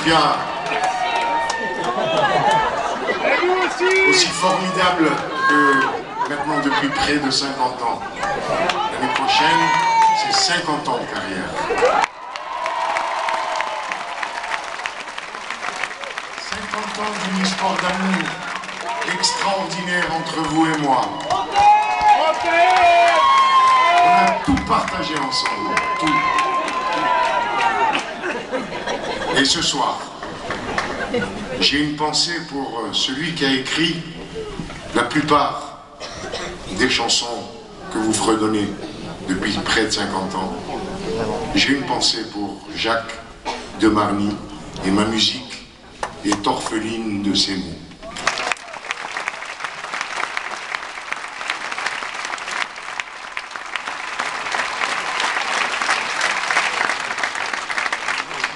bien, aussi formidable que maintenant depuis près de 50 ans. L'année prochaine, c'est 50 ans de carrière. 50 ans d'une histoire d'amour extraordinaire entre vous et moi. On a tout partagé ensemble, tout. Et ce soir, j'ai une pensée pour celui qui a écrit la plupart des chansons que vous fredonnez depuis près de 50 ans. J'ai une pensée pour Jacques de Marny, et ma musique est orpheline de ses mots.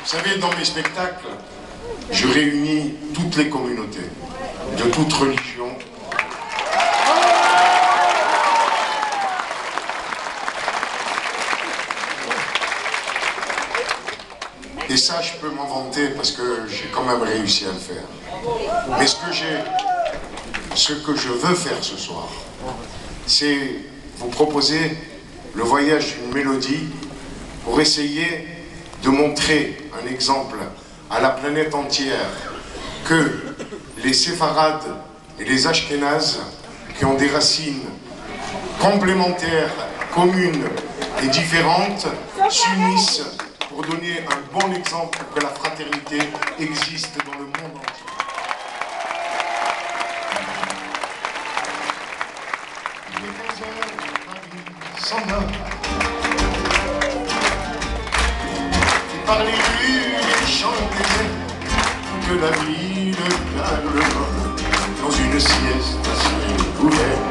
Vous savez, dans mes spectacles, je réunis toutes les communautés, de toutes religions. Et ça, je peux m'en vanter parce que j'ai quand même réussi à le faire. Mais ce que je veux faire ce soir, c'est vous proposer le voyage d'une mélodie pour essayer de montrer un exemple à la planète entière que les séfarades et les ashkénazes, qui ont des racines complémentaires, communes et différentes, s'unissent pour donner un bon exemple que la fraternité existe dans le monde entier. S'en va. Et par les rues, les champs déserts, que la ville calme dans une sieste à ciel ouvert,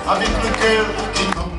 avec le cœur qui tombe.